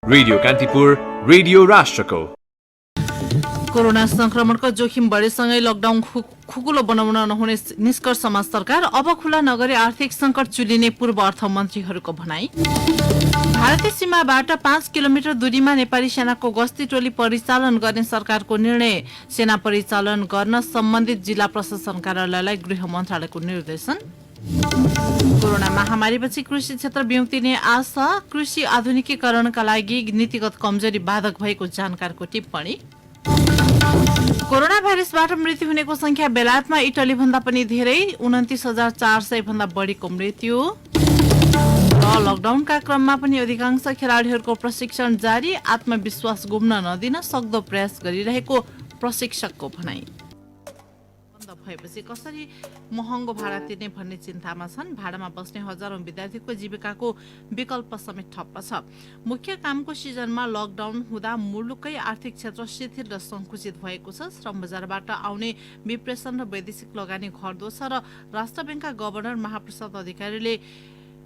Radio Kantipur, radio राष्ट्रको। Corona संक्रमणको जोखिम बढेसँगै लकडाउन खुकुलो बनाउन नहुने निष्कर्षमा सरकार, अब खुला नगरी आर्थिक संकट चुलिने पूर्व अर्थमन्त्रीहरूको भनाई। भारतीय सीमाबाट 5 किलोमिटर दूरीमा नेपाली सेनाको गस्ती टोली परिचालन गर्ने सरकारको निर्णय। सेना परिचालन गर्न सम्बन्धित जिल्ला प्रशासन कार्यालयलाई गृह मन्त्रालयको निर्देशन। कोरोना महामारीपछि कृषि क्षेत्र बिउतिने आशा, कृषि आधुनिकीकरणका लागि नीतिगत कमजोरी बाधक भएको जानकारको टिप्पणी। कोरोना भाइरसबाट मृत्यु हुनेको संख्या बेलायतमा इटली भन्दा पनि धेरै, 29,400 भन्दा बढीको मृत्यु। र लकडाउनका क्रममा पनि अधिकांश खेलाडीहरूको प्रशिक्षण जारी, आत्मविश्वास गुम्न नदिन सक्दो प्रयास गरिरहेको प्रशिक्षकको भनाई। भएपछि कसरी महँगो भाडा तिर्ने भन्ने चिन्तामा छन्। भाडामा बस्ने हजारौं विद्यार्थीको जीविकाको विकल्प समेत ठप्प छ। मुख्य कामको सिजनमा लकडाउन हुँदा मुलुकै आर्थिक क्षेत्र शिथिल र संकुचित भएको छ। श्रम बजारबाट आउने विप्रेषण र वैदेशिक लगानी घट्दो छ र राष्ट्र बैंकका गभर्नर महाप्रसाद अधिकारीले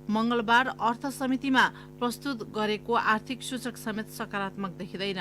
मंगलबार अर्थ समितिमा प्रस्तुत गरेको आर्थिक सूचक समेत सकारात्मक देखिँदैन।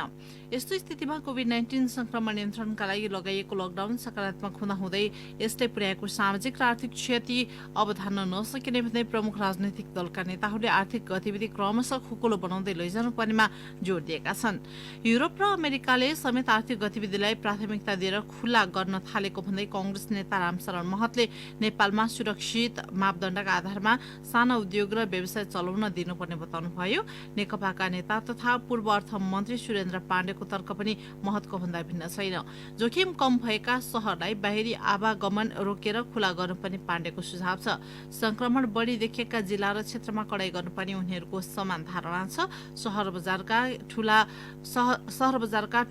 यस्तो स्थितिमा कोभिड-19 संक्रमण नियन्त्रणका लागि लगाइएको लकडाउन सकारात्मक हुँदाहुँदै यसले पुर्याएको सामाजिक र आर्थिक क्षति अब धान्न नसकिने भन्दै प्रमुख राजनैतिक दलका नेताहरूले आर्थिक गतिविधि क्रमशः खुकुलो बनाउँदै लैजानुपर्नेमा जोड़ दिएका छन्। युरोप र अमेरिकाले समेत आर्थिक गतिविधिलाई प्राथमिकता दिएर खुला गर्न थालेको भन्दै कांग्रेस नेता रामशरण महतले नेपालमा सुरक्षित मापदण्डका आधारमा साना उद्योग र व्यवसाय चलाउन दिनुपर्ने बताउनुभयो। नेकपाका नेता तथा पूर्व अर्थमन्त्री सुरेन्द्र पाण्डेको तर्क पनि महतको भन्दा भिन्न छैन। जोखिम कम भएका शहरलाई बाहिरी आवागमन रोकेर खुला गर्नुपर्ने पाण्डेको सुझाव छ। संक्रमण बढ़ी देखिएका जिल्ला र क्षेत्रमा कडाई गर्नुपर्ने उनीहरूको समान धारणा छ। शहर बजारका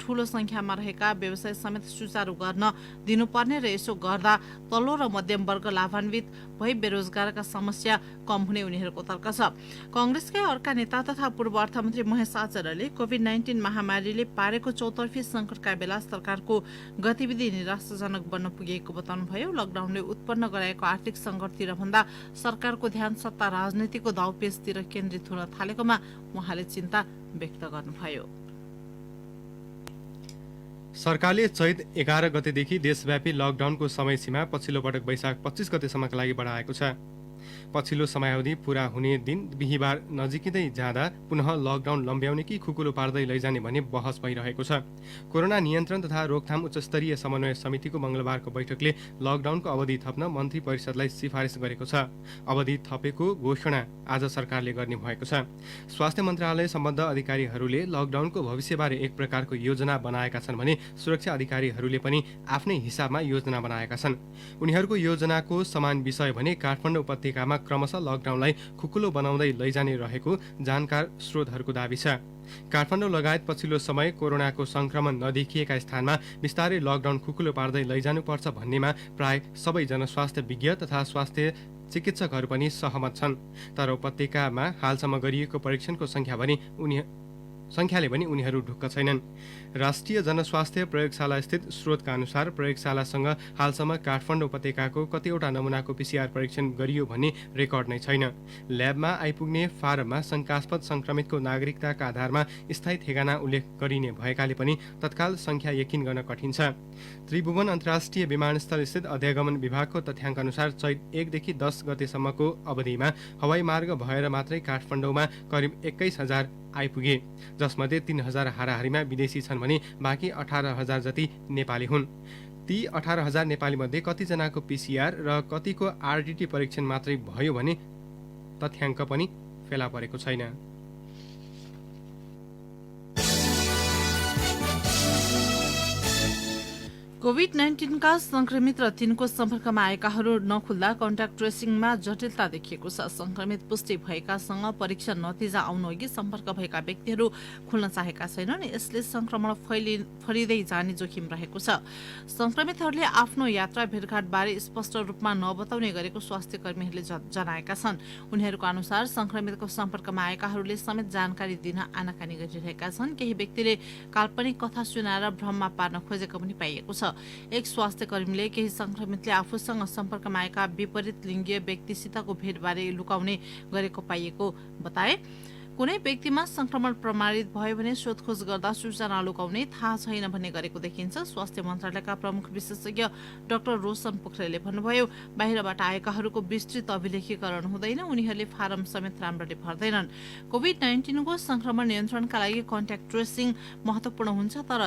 ठूलो संख्यामा रहेका व्यवसाय समेत सुचारू गर्न दिनुपर्ने र यसो गर्दा तल्लो र मध्यम वर्ग लाभान्वित भई बेरोजगारका समस्या कम हुने उनीहरूको तर्क छ। कांग्रेसकै अर्का नेता तथा पूर्व अर्थमन्त्री महेश आचार्यले कोभिड-19 महामारीले पारेको चौतर्फी संकटका बेला सरकारको गतिविधि निराशाजनक बन्न पुगेको बताउनुभयो। लकडाउनले उत्पन्न गराएको आर्थिक संकटतिर भन्दा सरकारको ध्यान सत्ता राजनीतिको दाउपेचतिर केन्द्रित हुन थालेकोमा उहाँले चिन्ता व्यक्त गर्नुभयो। सरकारले चैत 11 गतेदेखि देशव्यापी लकडाउनको समय सीमा पछिल्लो पटक वैशाख 25 गतेसम्मका लागि बढाएको छ। पछिल्लो समयावधि पूरा हुने दिन बिहीबार नजिकिँदै जाँदा पुनः लकडाउन लम्ब्याउने कि खुकुलो पार्दै लैजाने भन्ने बहस भइरहेको छ। कोरोना नियन्त्रण तथा रोकथाम उच्चस्तरीय समन्वय समितिको मंगलबारको बैठकले लकडाउनको अवधि थप्न मन्त्री परिषदलाई सिफारिस गरेको छ। अवधि थपेको घोषणा आज सरकारले गर्ने भएको छ। स्वास्थ्य मन्त्रालय सम्बद्ध अधिकारीहरूले लकडाउनको भविष्यबारे एक प्रकारको योजना बनाएका छन् भने सुरक्षा अधिकारीहरूले पनि आफ्नै हिसाबमा योजना बनाएका छन्। उनीहरूको योजनाको समान विषय भने काठमाडौँ उपत्यकामा क्रमशः लकडाउनलाई खुकुलो बनाउँदै लैजाने रहेको जानकार स्रोतहरूको दाबी छ। काठमाडौँ लगायत पछिल्लो समय कोरोनाको संक्रमण नदेखिएका स्थानमा बिस्तारै लकडाउन खुकुलो पार्दै लैजानुपर्छ भन्नेमा प्राय सबै जनस्वास्थ्य विज्ञ तथा स्वास्थ्य चिकित्सकहरू पनि सहमत छन्। तर उपत्यकामा हालसम्म गरिएको परीक्षणको संख्याले पनि उनीहरू ढुक्क छैनन्। राष्ट्रिय जनस्वास्थ्य प्रयोगशाला स्थित स्रोतका अनुसार प्रयोगशालासँग हालसम्म काठमाडौँ उपत्यकाको कतिवटा नमुनाको पीसीआर परीक्षण गरियो भन्ने रेकर्ड नै छैन। ल्याबमा आइपुग्ने फारममा शंकास्पद संक्रमितको नागरिकताका आधारमा स्थायी ठेगाना उल्लेख गरिने भएकाले पनि तत्काल संख्या यकिन गर्न कठिन छ। त्रिभुवन अन्तर्राष्ट्रिय विमानस्थल स्थित अध्यागमन विभागको तथ्याङ्क अनुसार चैत 1 देखि 10 गतेसम्मको अवधिमा हवाई मार्ग भएर मात्रै काठमाडौँमा करिब 21,000 आइपुगे, जसमध्ये 3,000 हाराहारीमा विदेशी छन् भने बाँकी 18,000 जति नेपाली हुन्। ती 18,000 नेपाली मध्ये कतिजनाको पीसीआर र कतिको आरटीटी परीक्षण मात्रै भयो भने तथ्याङ्क पनि फेला परेको छैन। कोभिड-19 का संक्रमित र तिनको सम्पर्कमा आएकाहरू नखुल्दा कन्ट्याक्ट ट्रेसिङमा जटिलता देखिएको छ। संक्रमित पुष्टि भएकासँग परीक्षण नतिजा आउनु अघि सम्पर्क भएका व्यक्तिहरू खुल्न चाहेका छैनन्। यसले संक्रमण फैलिँदै जाने जोखिम रहेको छ। संक्रमितहरूले आफ्नो यात्रा भेटघाटबारे स्पष्ट रूपमा नबताउने गरेको स्वास्थ्य कर्मीहरूले जनाएका छन्। उनीहरूको अनुसार संक्रमितको सम्पर्कमा आएकाहरूले समेत जानकारी दिन आनाकानी गरिरहेका छन्। केही व्यक्तिले काल्पनिक कथा सुनाएर भ्रममा पार्न खोजेको पनि पाइएको छ। एक स्वास्थ्य कर्मीले केही संक्रमितले आफूसँग सम्पर्कमा आएका विपरीत लिङ्गीय व्यक्तिसितको भेटबारे लुकाउने गरेको पाइएको बताए। कुनै व्यक्तिमा संक्रमण प्रमाणित भयो भने सोधखोज गर्दा सूचना लुकाउने थाहा छैन भन्ने गरेको देखिन्छ। स्वास्थ्य मन्त्रालयका प्रमुख विशेषज्ञ डाक्टर रोशन पोखरेलले भन्नुभयो, बाहिरबाट आएकाहरूको विस्तृत अभिलेखीकरण हुँदैन, उनीहरूले फारम समेत राम्ररी भर्दैनन्। कोभिड-19 को संक्रमण नियन्त्रणका लागि कन्ट्याक्ट ट्रेसिङ महत्वपूर्ण हुन्छ, तर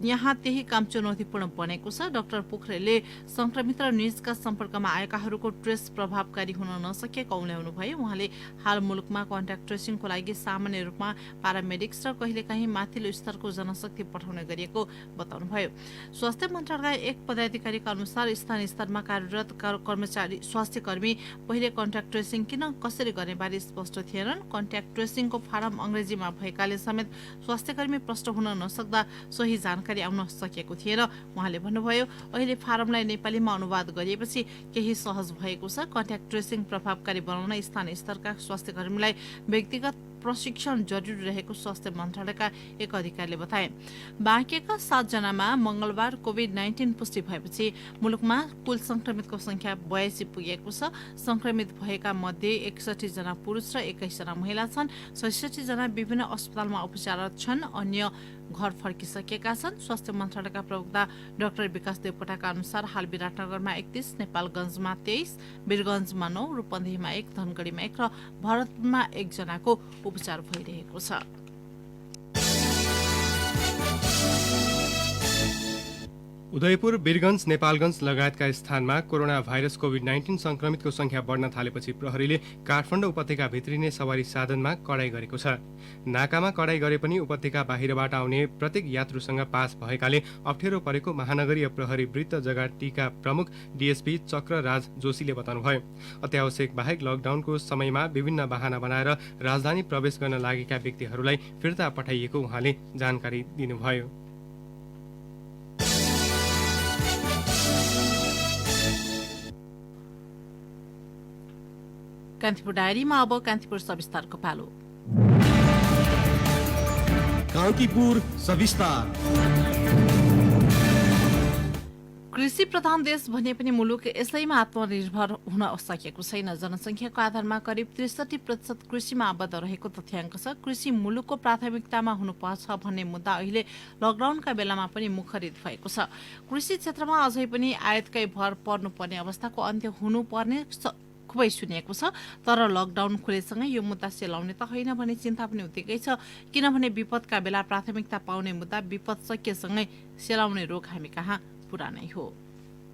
यहाँ त्यही काम चुनौतीपूर्ण बनेको छ। डाक्टर पोखरेलले संक्रमित र निजका सम्पर्कमा आएकाहरूको ट्रेस प्रभावकारी हुन नसकेको औल्याउनुभयो। उहाँले हाल मुलुकमा कन्ट्याक्ट ट्रेसिङको लागि सामान्य रूपमा पारामेडिक्स र कहिलेकाहीँ माथिल्लो स्तरको जनशक्ति पठाउने गरिएको बताउनुभयो। स्वास्थ्य मन्त्रालयका एक पदाधिकारीका अनुसार स्थानीय स्तरमा कार्यरत कर्मचारी स्वास्थ्यकर्मी पहिले कन्ट्याक्ट ट्रेसिङ कसरी गर्ने बारे स्पष्ट थिएनन्। कन्ट्याक्ट ट्रेसिङको फारम अंग्रेजीमा भएकाले समेत स्वास्थ्यकर्मी प्रष्ट हुन नसक्दा सोही जानकारी आउन सकेको थिएन। उहाँले भन्नुभयो, अहिले फारमलाई नेपालीमा अनुवाद गरिएपछि केही सहज भएको छ। कन्ट्याक्ट ट्रेसिङ प्रभावकारी बनाउन स्थानीय स्तरका स्वास्थ्यकर्मीलाई व्यक्तिगत प्रशिक्षण जरुरी रहेको स्वास्थ्य मन्त्रालयका एक अधिकारीले बताए। बाँकेका 7 जनामा मंगलबार कोभिड-19 पुष्टि भएपछि मुलुकमा कुल संक्रमितको संख्या 82 पुगेको छ। संक्रमित भएका मध्ये 61 जना पुरुष र 21 जना महिला छन्। 66 जना विभिन्न अस्पतालमा उपचाररत छन्, अन्य घर फर्किसकेका छन्। स्वास्थ्य मन्त्रालयका प्रवक्ता डाक्टर विकास देवकोटाका अनुसार हाल विराटनगरमा 31, नेपालगञ्जमा 23, वीरगञ्जमा 9, रूपन्देहीमा 1, धनगढीमा 1 र भरतपुरमा 1 जनाको उपचार भइरहेको छ। उदयपुर, वीरगञ्ज, नेपालगञ्ज लगायतका स्थानमा कोरोना भाइरस कोभिड-19 संक्रमितको संख्या बढ्न थालेपछि प्रहरीले काठमाडौँ उपत्यका भित्रिने सवारी साधनमा कडाई गरेको छ। नाकामा कडाई गरे पनि उपत्यका बाहिरबाट आउने प्रत्येक यात्रुसँग पास भएकाले अप्ठ्यारो परेको महानगरीय प्रहरी वृत्त जगाटीका प्रमुख डीएसपी चक्रराज जोशीले बताउनुभयो। अत्यावश्यक बाहेक लकडाउनको समयमा विभिन्न बहाना बनाएर राजधानी प्रवेश गर्न लागेका व्यक्तिहरूलाई फिर्ता पठाइएको उहाँले जानकारी दिनुभयो। कान्तिपुर डायरीमा अब कान्तिपुर सविस्तारको पालो। कान्तिपुर सविस्तार। कृषि प्रधान देश भने पनि मुलुक यसैमा आत्मनिर्भर हुन सकेको छैन। जनसङ्ख्याको आधारमा करिब 63% कृषिमा आबद्ध रहेको तथ्याङ्क छ। कृषि मुलुकको प्राथमिकतामा हुनुपर्छ भन्ने मुद्दा अहिले लकडाउनका बेलामा पनि मुखरित भएको छ। कृषि क्षेत्रमा अझै पनि आयातकै भर पर्नुपर्ने अवस्थाको अन्त्य हुनुपर्ने खुबै सुनिएको छ। तर लकडाउन खुलेसँगै यो मुद्दा सेलाउने त होइन भन्ने चिन्ता पनि उत्तिकै छ, किनभने विपदका बेला प्राथमिकता पाउने मुद्दा विपद सकिएसँगै सेलाउने रोग हामी कहाँ पुरानै हो।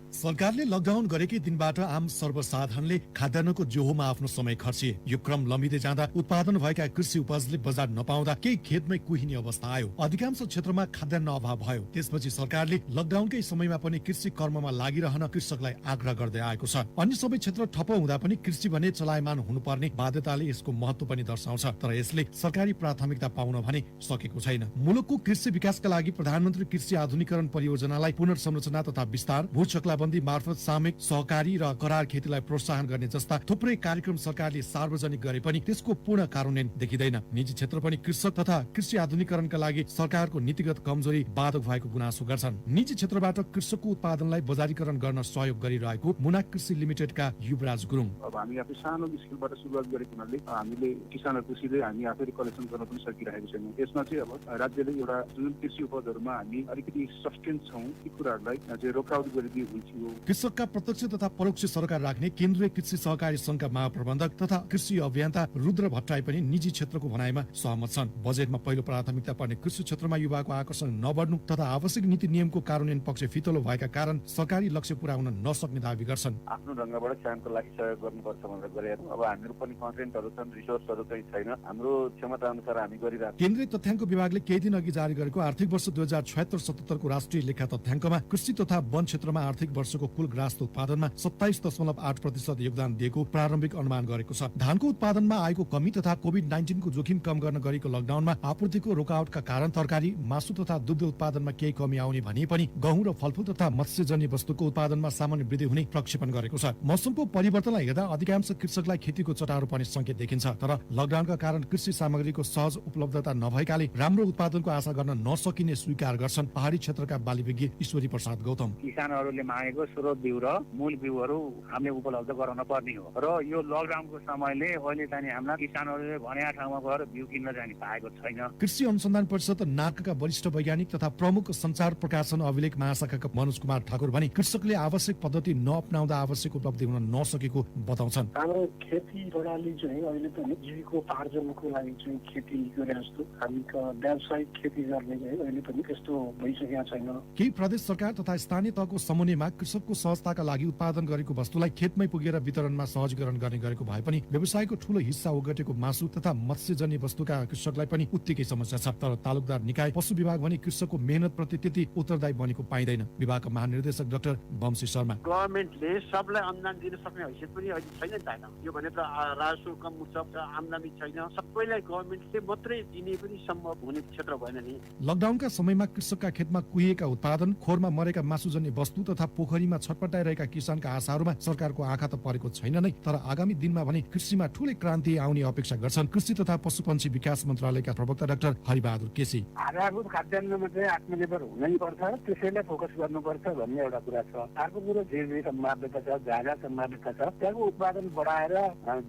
सरकारले लकडाउन गरेकै दिनबाट आम सर्वसाधारणले खाद्यान्नको जोहोमा आफ्नो समय खर्चिए। यो क्रम लम्बिँदै जाँदा उत्पादन भएका कृषि उपजले बजार नपाउँदा केही खेतमै कुहिने अवस्था आयो। अधिकांश क्षेत्रमा खाद्यान्न अभाव भयो। त्यसपछि सरकारले लकडाउनकै समयमा पनि कृषि कर्ममा लागिरहन कृषकलाई आग्रह गर्दै आएको छ। अन्य सबै क्षेत्र ठप्प हुँदा पनि कृषि भने चलायमान हुनुपर्ने बाध्यताले यसको महत्व पनि दर्शाउँछ। तर यसले सरकारी प्राथमिकता पाउन भने सकेको छैन। मुलुकको कृषि विकासका लागि प्रधानमन्त्री कृषि आधुनिकीकरण परियोजनालाई पुनर्संरचना तथा विस्तार, भूचक्ला बन्दी मार्फत सामूहिक सहकारी र करार खेतीलाई प्रोत्साहन गर्ने जस्ता थुप्रै कार्यक्रम सरकारले सार्वजनिक गरे पनि त्यसको पूर्ण कार्यान्वयन देखिँदैन। निजी क्षेत्र पनि कृषक तथा कृषि आधुनिकीकरणका लागि सरकारको नीतिगत कमजोरी बाधक भएको गुनासो गर्छन्। निजी क्षेत्रबाट कृषकको उत्पादनलाई बजारीकरण गर्न सहयोग गरिरहेको मुना कृषि लिमिटेडका युवराज गुरुङ। अब हामी आफै सानो स्केलबाट सुरुवात गरेको हुनाले हामीले किसानहरूकोसितै हामी आफैले कलेक्सन गर्न पनि सकिरहेको छैनौँ। यसमा चाहिँ अब राज्यले एउटा जुन कृषि उपजहरूमा हामी अलिकति सस्टेन्स छौँ ती कुराहरूलाई चाहिँ रोकआउट गरिदियो हुन्छ। कृषकका प्रत्यक्ष तथा परोक्ष सरकार राख्ने केन्द्रीय कृषि सहकारी संघका महाप्रबन्धक तथा कृषि अभियन्ता रुद्र भट्टराई पनि निजी क्षेत्रको भनाइमा सहमत छन्। बजेटमा पहिलो प्राथमिकता पर्ने कृषि क्षेत्रमा युवाको आकर्षण नबढ्नु तथा आवश्यक नीति नियमको कार्यान्वयन पक्ष फितलो भएका कारण सरकारी लक्ष्य पूरा हुन नसक्ने दावी गर्छन्। आफ्नो ढङ्गबाट किसानको लागि सहयोग गर्नुपर्छ भनेर गरेर अब हामीहरू पनि कन्टेन्टहरू छन्, रिसोर्सहरू चाहिँ छैन, हाम्रो क्षमता अनुसार हामी गरिरहेको। केन्द्रीय तथ्याङ्क विभागले केही दिन अघि जारी गरेको आर्थिक वर्ष 2076-77 को राष्ट्रिय लेखा तथ्याङ्कमा कृषि तथा वन क्षेत्रमा आर्थिक वर्षको कुल ग्रास्त उत्पादनमा 27.8% योगदान दिएको प्रारम्भिक अनुमान गरेको छ। धानको उत्पादनमा आएको कमी तथा कोभिड-19 को जोखिम कम गर्न गरेको लकडाउनमा आपूर्तिको रोकावटका कारण तरकारी, मासु तथा दुग्ध उत्पादनमा केही कमी आउने भने पनि गहुँ र फलफूल तथा मत्स्यजन्य वस्तुको उत्पादनमा सामान्य वृद्धि हुने प्रक्षेपण गरेको छ। मौसमको परिवर्तनलाई हेर्दा अधिकांश कृषकलाई खेतीको चटारो पर्ने संकेत देखिन्छ। तर लकडाउनका कारण कृषि सामग्रीको सहज उपलब्धता नभएकाले राम्रो उत्पादनको आशा गर्न नसकिने स्वीकार गर्छन् पहाडी क्षेत्रका बाली विज्ञ ईश्वरी प्रसाद गौतम। किसानहरूले मागेको चाहिएको स्रोत बिउ र मूल बिउहरू हामीले उपलब्ध गराउन पर्ने हो र यो लकडाउनको समयले अहिले चाहिँ हामीलाई किसानहरूले भने ठाउँमा गएर बिउ किन्न जाने पाएको छैन। कृषि अनुसन्धान परिषद नाकका वरिष्ठ वैज्ञानिक तथा प्रमुख संचार प्रकाशन अभिलेख महाशाखाका मनोज कुमार ठाकुर भने कृषकले आवश्यक पद्धति नअपनाउँदा आवश्यक उपलब्धि हुन नसकेको बताउँछन्। हाम्रो खेती प्रणाली चाहिँ अहिले पनि जीविकोपार्जनको लागि चाहिँ खेती गरे जस्तो हामी व्यावसायिक खेती गर्ने चाहिँ अहिले पनि त्यस्तो भइसकेको छैन। केही प्रदेश सरकार तथा स्थानीय तहको समन्वयमा कृषकको सहजताका लागि उत्पादन गरेको वस्तुलाई खेतमै पुगेर वितरणमा सहजीकरण गर्ने गरेको भए पनि व्यवसायको ठूलो हिस्सा ओगटेको मासु तथा मत्स्यजन्य वस्तुका कृषकलाई पनि उत्तिकै समस्या छ। तर तालुकदार निकाय पशु विभाग भने कृषकको मेहनत प्रति त्यति उत्तरदायी बनेको पाइँदैन। विभागका महानिर्देशक डाक्टर वंशी शर्मा गभर्मेन्टले सबलाई अनुदान दिन सक्ने हैसियत पनि अहिले छैन नि त। यो भने त राजस्व कम हुन्छ, आमदानी छैन, सबैलाई गभर्मेन्टले मात्रै दिने पनि सम्भव हुने क्षेत्र भएन नि। लकडाउनका समयमा कृषकका खेतमा कुहिएका उत्पादन, खोरमा मरेका मासुजन्य वस्तु तथा पोखरीमा छटपटाइरहेका किसानका आशाहरूमा सरकारको आँखा त परेको छैन नै, तर आगामी दिनमा भने कृषिमा ठूलै क्रान्ति आउने अपेक्षा गर्छन् कृषि तथा पशुपन्छी विकास मन्त्रालयका प्रवक्ता डाक्टर हरिबहादुर केसी। आधारभूत खाद्यान्नमा चाहिँ आत्मनिर्भर हुनै पर्छ, त्यसैलाई फोकस गर्नुपर्छ भन्ने एउटा कुरा छ। अर्को कुरो धेरै सम्भाव्यता छ, ज्यादा सम्भाव्यता छ। त्यहाँको उत्पादन बढाएर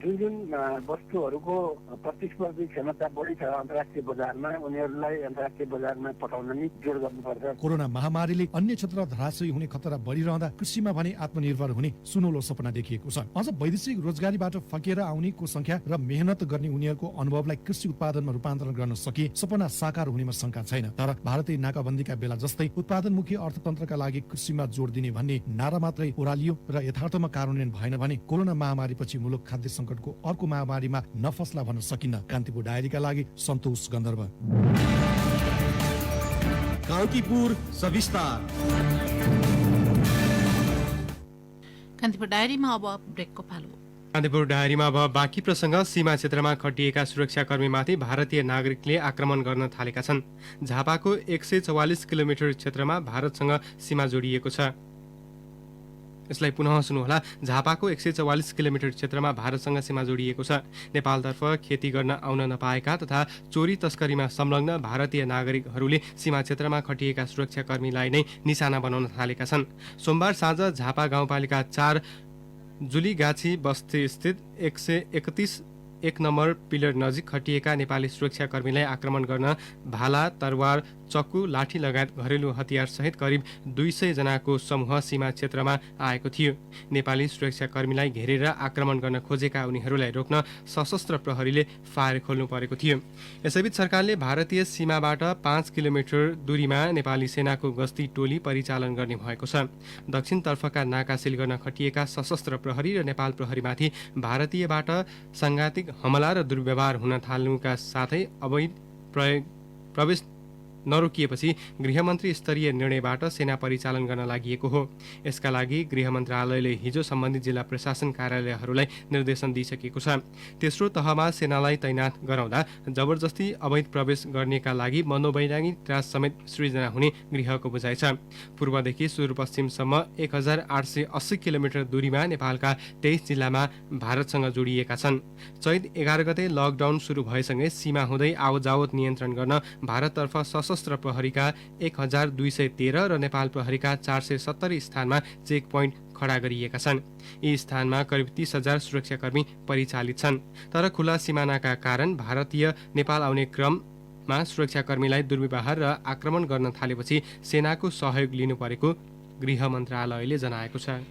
जुन वस्तुहरूको प्रतिस्पर्धी क्षमता बढी छ अन्तर्राष्ट्रिय बजारमा, उनीहरूलाई अन्तर्राष्ट्रिय बजारमा पठाउन नि जोड गर्नुपर्छ। कोरोना महामारीले अन्य क्षेत्र धराशयी हुने खतरा बढिरहँदा कृषिमा भने आत्मनिर्भर हुने सुनौलो सपना देखिएको छ। अझ वैदेशिक रोजगारीबाट फर्केर आउनेको संख्या र मेहनत गर्ने उनीहरूको अनुभवलाई कृषि उत्पादनमा रूपान्तरण गर्न सकिए सपना साकार हुनेमा शंका छैन। तर भारतीय नाकाबन्दीका बेला जस्तै उत्पादनमुखी अर्थतन्त्रका लागि कृषिमा जोड दिने भन्ने नारा मात्रै ओरालियो र यथार्थमा कार्यान्वयन भएन भने कोरोना महामारीपछि मुलुक खाद्य संकटको अर्को महामारीमा नफस्ला भन्न सकिन्न। कान्तिपुर डायरीका लागि सन्तोष गन्धर्व। कान्तिपुर सविस्तार। कान्तिपुर डायरीमा अब ब्रेकको पालो। कान्तिपुर डायरीमा अब बाँकी प्रसङ्ग। सीमा क्षेत्रमा खटिएका सुरक्षाकर्मीमाथि भारतीय नागरिकले आक्रमण गर्न थालेका छन्। झापाको 144 किलोमिटर क्षेत्रमा भारतसँग सीमा जोडिएको छ। यसलाई पुनः सुन्नुहोला। झापाको 144 किलोमिटर क्षेत्रमा भारतसँग सीमा जोडिएको छ। नेपालतर्फ खेती गर्न आउन नपाएका तथा चोरी तस्करीमा संलग्न भारतीय नागरिकहरूले सीमा क्षेत्रमा खटिएका सुरक्षाकर्मीलाई नै निशाना बनाउन थालेका छन्। सोमबार साँझ झापा गाउँपालिका 4 जुलीगाछी बस्ती स्थित 131 1 नम्बर पिलर नजिक खटिएका नेपाली सुरक्षाकर्मीलाई आक्रमण गर्न भाला, तरवार, चक्कु, लाठी लगायत घरेलु हतियार सहित करिब 200 जनाको समूह सीमा क्षेत्रमा आएको थियो। नेपाली सुरक्षाकर्मीलाई घेरेर आक्रमण गर्न खोजेका उनीहरूलाई रोक्न सशस्त्र प्रहरीले फायर खोल्नु परेको थियो। यसैबीच सरकारले भारतीय सीमाबाट 5 किलोमिटर दूरीमा नेपाली सेनाको गस्ती टोली परिचालन गर्ने भएको छ। दक्षिणतर्फका नाका सिल गर्न खटिएका सशस्त्र प्रहरी र नेपाल प्रहरीमाथि भारतीयबाट सांघातिक हमला र दुर्व्यवहार हुन थाल्नुका साथै अवैध प्रवेश नरोकिएपछि गृहमन्त्री स्तरीय निर्णयबाट सेना परिचालन गर्न लागि हो। यसका लागि गृह मन्त्रालयले हिजो सम्बन्धित जिल्ला प्रशासन कार्यालयहरूलाई निर्देशन दिइसकेको छ। तेस्रो तहमा सेनालाई तैनाथ गराउँदा जबरजस्ती अवैध प्रवेश गर्नेका लागि मनोवैज्ञानिक त्रास समेत सृजना हुने गृहको बुझाइ छ। पूर्वदेखि सुदूरपश्चिमसम्म 1880 किलोमिटर दूरीमा नेपालका 23 जिल्लामा भारतसँग जोडिएका छन्। चैत 11 गते लकडाउन सुरु भएसँगै सीमा हुँदै आवतजावत नियन्त्रण गर्न भारततर्फ सशस्त्र प्रहरीका 1213 र नेपाल प्रहरीका 470 स्थानमा चेक पोइन्ट खडा गरिएका छन्। यी स्थानमा करिब 30,000 सुरक्षाकर्मी परिचालित छन्। तर खुला सिमानाका कारण भारतीय नेपाल आउने क्रममा सुरक्षाकर्मीलाई दुर्व्यवहार र आक्रमण गर्न थालेपछि सेनाको सहयोग लिनु परेको गृह मन्त्रालयले जनाएको छ।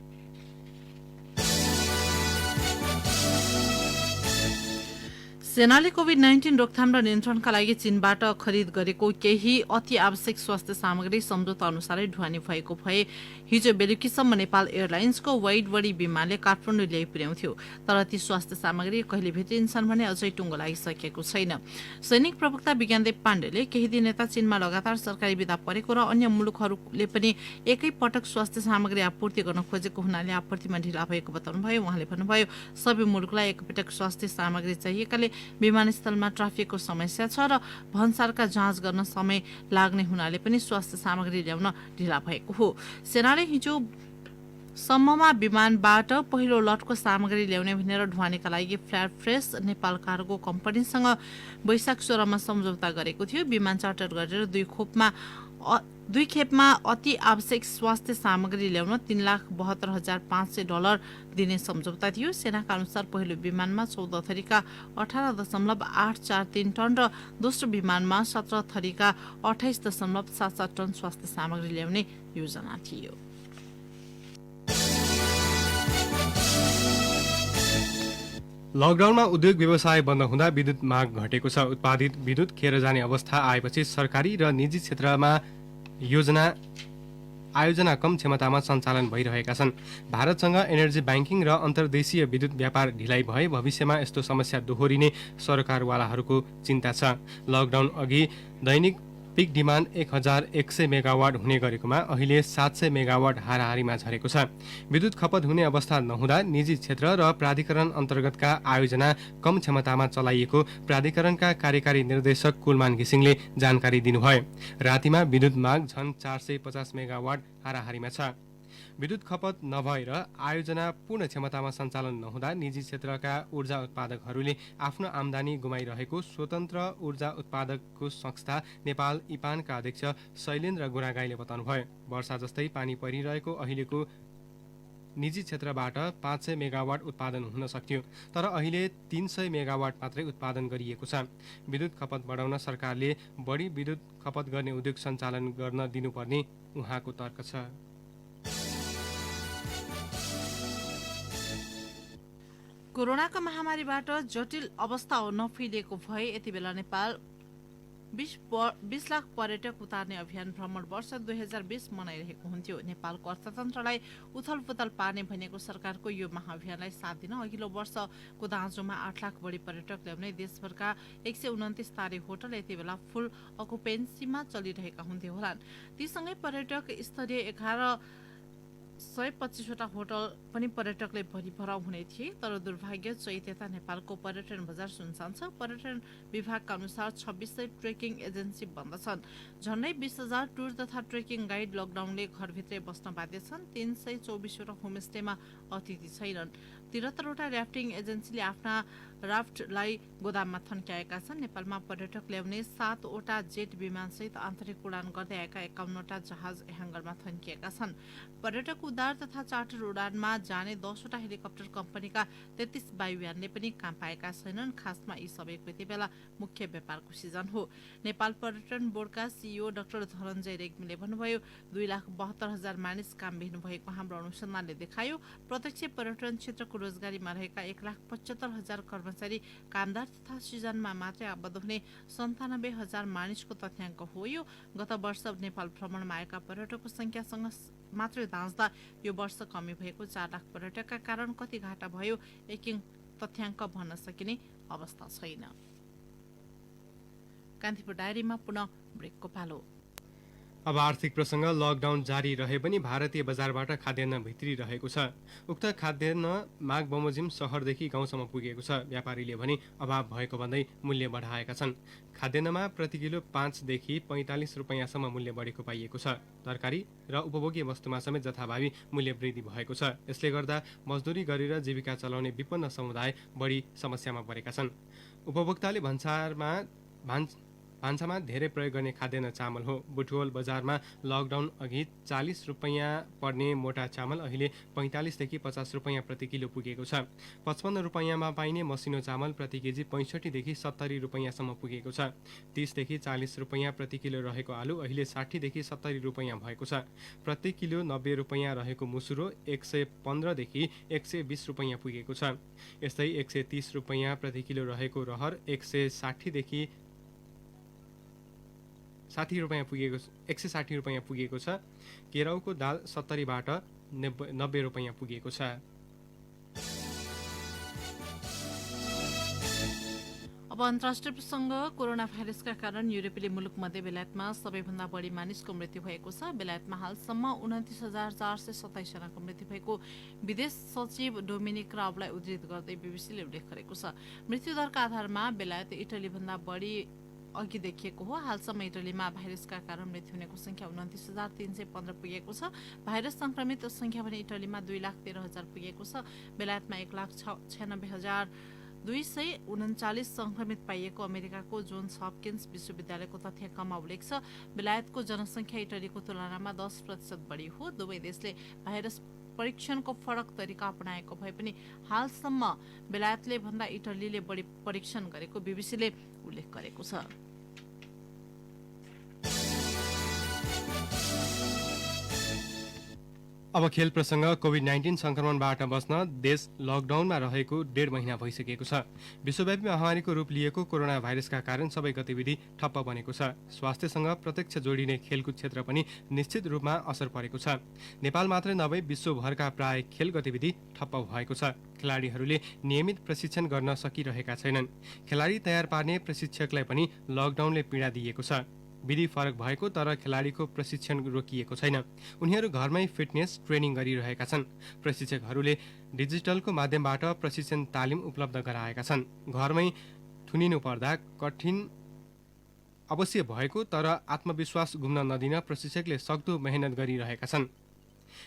सेनाले कोभिड-19 रोकथाम र नियन्त्रणका लागि चीनबाट खरिद गरेको केही अति आवश्यक स्वास्थ्य सामग्री सम्झौता अनुसारै ढुवानी भएको भए हिजो बेलुकीसम्म नेपाल एयरलाइन्सको वाइड बडी विमानले काठमाडौँ ल्याइ पुर्याउँथ्यो। तर ती स्वास्थ्य सामग्री कहिले भेटिन्छन् भने अझै टुङ्गो लागिसकेको छैन। सैनिक प्रवक्ता विज्ञानदेव पाण्डेले केही दिन यता चीनमा लगातार सरकारी विदा परेको र अन्य मुलुकहरूले पनि एकै पटक स्वास्थ्य सामग्री आपूर्ति गर्न खोजेको हुनाले आपूर्तिमा ढिला भएको बताउनुभयो। उहाँले भन्नुभयो, सबै मुलुकलाई एकपटक स्वास्थ्य सामग्री चाहिएकाले विमानस्थलमा ट्राफिकको समस्या छ र भन्सारका जाँच गर्न समय लाग्ने हुनाले पनि स्वास्थ्य सामग्री ल्याउन ढिला भएको हो। सेनाले हिजो सम्ममा विमानबाट पहिलो लटको सामग्री ल्याउने भनेर ढुवानीका लागि फ्ल्याट फ्रेस नेपाल कार्गो कम्पनीसँग वैशाख 16 मा सम्झौता गरेको थियो। विमान चार्टर गरेर 2 खोपमा दुई खेपमा अति आवश्यक स्वास्थ्य सामग्री ल्याउन $3,72,500 दिने सम्झौता थियो। सेनाका अनुसार पहिलो विमानमा 14 थरीका 18.843 टन र दोस्रो विमानमा 17 थरीका 28.77 टन स्वास्थ्य सामग्री ल्याउने योजना थियो। लकडाउनमा उद्योग व्यवसाय बन्द हुँदा विद्युत माग घटेको छ। उत्पादित विद्युत खेर जाने अवस्था आएपछि सरकारी र निजी क्षेत्रमा आयोजना कम क्षमतामा सञ्चालन भइरहेका छन्। भारतसँग एनर्जी ब्याङ्किङ र अन्तर्देशीय विद्युत व्यापार ढिलाइ भए भविष्यमा यस्तो समस्या दोहोरिने सरकारवालाहरूको चिन्ता छ। लकडाउन अघि दैनिक पिक डिमान्ड 1100 मेगावाट हुने गरेकोमा अहिले 700 मेगावाट हाराहारीमा झरेको छ। विद्युत खपत हुने अवस्था नहुँदा निजी क्षेत्र र प्राधिकरण अन्तर्गतका आयोजना कम क्षमतामा चलाइएको प्राधिकरणका कार्यकारी निर्देशक कुलमान घिसिङले जानकारी दिनुभयो। रातिमा विद्युत माग झन् 450 मेगावाट हाराहारीमा छ। विद्युत खपत नभएर आयोजना पूर्ण क्षमतामा सञ्चालन नहुँदा निजी क्षेत्रका ऊर्जा उत्पादकहरूले आफ्नो आम्दानी गुमाइरहेको स्वतन्त्र ऊर्जा उत्पादकको संस्था नेपाल इपानका अध्यक्ष शैलेन्द्र गुरागाईले बताउनुभयो। वर्षा जस्तै पानी परिरहेको अहिलेको निजी क्षेत्रबाट 500 मेगावाट उत्पादन हुन सक्थ्यो, तर अहिले 300 मेगावाट मात्रै उत्पादन गरिएको छ। विद्युत खपत बढाउन सरकारले बढी विद्युत खपत गर्ने उद्योग सञ्चालन गर्न दिनुपर्ने उहाँको तर्क छ। कोरोनाको महामारीबाट जटिल अवस्था नफिलिएको भए यति बेला नेपाल 20 लाख पर्यटक उतार्ने अभियान भ्रमण वर्ष 2020 मनाइरहेको हुन्थ्यो। नेपालको अर्थतन्त्रलाई उथल पुथल पार्ने भनेको सरकारको यो महाअभियानलाई साथ दिन अघिल्लो वर्षको दाँजोमा 8 लाख बढी पर्यटक ल्याउने देशभरका 129 तारे होटल यति बेला फुल अकुपेन्सीमा चलिरहेका हुन्थे होलान्। तीसँगै पर्यटक स्तरीय 125वटा होटल पनि पर्यटकले भरिभराउ हुने थिए, तर दुर्भाग्य चैत यता नेपालको पर्यटन बजार सुनसान छ। पर्यटन विभागका अनुसार 2600 ट्रेकिङ एजेन्सी बन्द छन्। झन्डै 20,000 टुर तथा ट्रेकिङ गाइड लकडाउनले घरभित्रै बस्न बाध्य छन्। 324वटा होमस्टेमा अतिथि छैनन्। 73वटा ऱ्याफ्टिङ एजेन्सीले आफ्ना राफ्टलाई गोदाममा थन्क्याएका छन्। नेपालमा पर्यटक ल्याउने 7वटा जेट विमानसहित आन्तरिक उडान गर्दै आएका 51वटा जहाज ह्याङ्गरमा थन्किएका छन्। पर्यटक उद्धार तथा चार्टर उडानमा जाने 10वटा हेलिकप्टर कम्पनीका 33 वायुयानले पनि काम पाएका छैनन्। खासमा यी सबैको यति बेला मुख्य व्यापारको सिजन हो। नेपाल पर्यटन बोर्डका सीईओ डाक्टर धनञ्जय रेग्मीले भन्नुभयो, 2,72,000 मानिस कामविहीन भएको हाम्रो अनुसन्धानले देखायो। प्रत्यक्ष पर्यटन क्षेत्रको रोजगारीमा रहेका 1,75,000 कर्मचारी कामदार तथा सिजनमा मात्रै आबद्ध हुने 97,000 मानिसको तथ्याङ्क हो। यो गत वर्ष नेपाल भ्रमणमा आएका पर्यटकको संख्यासँग मात्रै दाँच्दा यो वर्ष कमी भएको 4 लाख पर्यटकका कारण कति घाटा भयो एकिङ तथ्याङ्क भन्न सकिने अवस्था छैन। कान्तिपुर डायरीमा पुनः ब्रेकको पालो। अब आर्थिक प्रसङ्ग। लकडाउन जारी रहे पनि भारतीय बजारबाट खाद्यान्न भित्रिरहेको छ। उक्त खाद्यान्न माग बमोजिम सहरदेखि गाउँसम्म पुगेको छ। व्यापारीले भने अभाव भएको भन्दै मूल्य बढाएका छन्। खाद्यान्नमा प्रति किलो 5 देखि 45 रुपियाँसम्म मूल्य बढेको पाइएको छ। तरकारी र उपभोग्य वस्तुमा समेत जथाभावी मूल्य वृद्धि भएको छ। यसले गर्दा मजदुरी गरेर जीविका चलाउने विपन्न समुदाय बढी समस्यामा परेका छन्। उपभोक्ताले भान्सामा धेरै प्रयोग गर्ने खाद्यान्न चामल हो। बुटवल बजारमा लकडाउन अघि 40 रुपियाँ पर्ने मोटा चामल अहिले 45 देखि 50 रुपियाँ प्रति किलो पुगेको छ। 55 रुपियाँमा पाइने मसिनो चामल प्रति केजी 65 देखि 70 रुपियाँसम्म पुगेको छ। 30 देखि 40 रुपियाँ प्रति किलो रहेको आलु अहिले 60 देखि 70 रुपियाँ भएको छ। प्रति किलो 90 रुपियाँ रहेको मुसुरो 115 देखि 120 रुपियाँ पुगेको छ। यस्तै 130 रुपियाँ प्रति किलो रहेको रहर 160 देखि 160 रुपियाँ पुगेको छ। केराउको दाल 70 बाट 90 रुपियाँ पुगेको छ। अब अन्तर्राष्ट्रिय प्रसङ्ग। कोरोना भाइरसका कारण युरोपेली मुलुकमध्ये बेलायतमा सबैभन्दा बढी मानिसको मृत्यु भएको छ। बेलायतमा हालसम्म 29,427 जनाको मृत्यु भएको विदेश सचिव डोमिनिक रावलाई उद्धृत गर्दै बीबीसीले उल्लेख गरेको छ। मृत्युदरका आधारमा बेलायत इटलीभन्दा बढी अघि देखिएको हो। हालसम्म इटलीमा भाइरसका कारण मृत्यु हुनेको संख्या 29,315 पुगेको छ। भाइरस संक्रमित संख्या भने इटलीमा 2,13,000 पुगेको छ। बेलायतमा 1,96,000 239 संक्रमित पाइएको अमेरिकाको जोन्स हपकिन्स विश्वविद्यालयको तथ्याङ्कमा उल्लेख छ। बेलायतको जनसङ्ख्या इटलीको तुलनामा 10% बढी हो। दुवै देशले भाइरस परीक्षणको फरक तरिका अपनाएको भए पनि हालसम्म बेलायतले भन्दा इटलीले बढी परीक्षण गरेको बीबीसीले उल्लेख गरेको छ। अब खेल प्रसङ्ग। कोभिड-19 संक्रमणबाट बच्न देश लकडाउनमा रहेको 1.5 महिना भइसकेको छ। विश्वव्यापी महामारीको रूप लिएको कोरोना भाइरसका कारण सबै गतिविधि ठप्प बनेको छ। स्वास्थ्यसँग प्रत्यक्ष जोडिने खेलकुद क्षेत्र पनि निश्चित रूपमा असर परेको छ। नेपाल मात्रै नभई विश्वभरका प्राय खेल गतिविधि ठप्प भएको छ। खेलाडीहरूले नियमित प्रशिक्षण गर्न सकिरहेका छैनन्। खेलाडी तयार पार्ने प्रशिक्षकलाई पनि लकडाउनले पीडा दिएको छ। विधि फरक भएको तर खेलाडीको प्रशिक्षण रोकिएको छैन। उनीहरू घरमै फिटनेस ट्रेनिङ गरिरहेका छन्। प्रशिक्षकहरूले डिजिटलको माध्यमबाट प्रशिक्षण तालिम उपलब्ध गराएका छन्। घरमै थुनिनु पर्दा कठिन अवश्य भएको तर आत्मविश्वास गुम्न नदिन प्रशिक्षकले सक्दो मेहनत गरिरहेका छन्।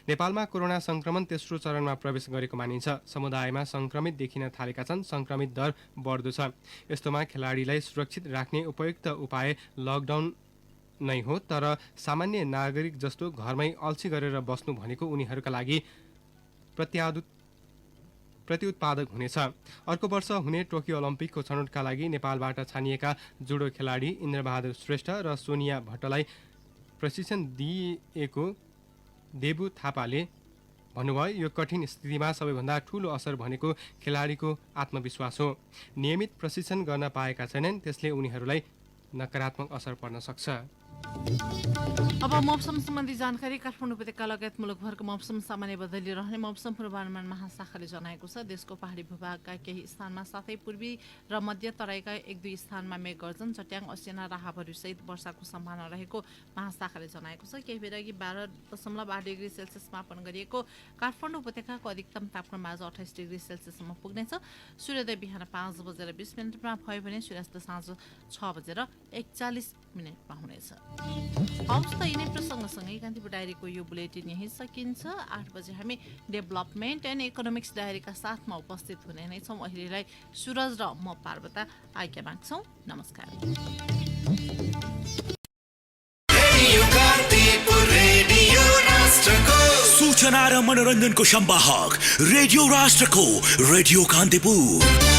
नेपालमा कोरोना संक्रमण तेस्रो चरणमा प्रवेश गरेको मानिन्छ। समुदायमा संक्रमित देखिन थालेका छन्। संक्रमित दर बढ्दो छ। यस्तोमा खेलाडीलाई सुरक्षित राख्ने उपयुक्त उपाय लकडाउन नै हो। तर सामान्य नागरिक जस्तो घरमै अल्छी गरेर बस्नु भनेको उनीहरूका लागि प्रत्युत्पादक हुनेछ। अर्को वर्ष हुने टोकियो ओलम्पिकको छनौटका लागि नेपालबाट छानिएका जुडो खेलाडी इन्द्रबहादुर श्रेष्ठ र सोनिया भट्टलाई प्रशिक्षण दिएको देबु थापाले भन्नुभयो। यो कठिन स्थितिमा सबैभन्दा ठूलो असर भनेको खेलाडीको आत्मविश्वास हो। नियमित प्रशिक्षण गर्न पाएका छैनन्, त्यसले उनीहरूलाई नकारात्मक असर पर्न सक्छ। अब मौसम सम्बन्धी जानकारी। काठमाडौँ उपत्यका लगायत मुलुकभरको मौसम सामान्य बदलिरहने मौसम पूर्वानुमान महाशाखाले जनाएको छ। देशको पहाडी भूभागका केही स्थानमा साथै पूर्वी र मध्य तराईका 1-2 स्थानमा मेघ गर्जन, चट्याङ, असिना र हावाहुरीसहित वर्षाको सम्भावना रहेको महाशाखाले जनाएको छ। केही बेर अघि 12.8 डिग्री सेल्सियस मापन गरिएको काठमाडौँ उपत्यकाको अधिकतम तापक्रम आज 28 डिग्री सेल्सियससम्म पुग्नेछ। सूर्योदय बिहान 5:20 भयो भने सूर्यास्त साँझ 6:41 हुनेछ। हवस् त यिनै प्रसङ्गसँगै कान्तिपुर डायरीको यो बुलेटिन यही सकिन्छ। 8 बजे हामी डेभलपमेन्ट एन्ड इकोनोमिक्स डायरीका साथमा उपस्थित हुने नै छौँ। अहिलेलाई सुरज र म पार्वता आज्ञा माग्छौँ। नमस्कार। सूचना र मनोरञ्जनको संवाहक रेडियो राष्ट्रको रेडियो कान्तिपुर।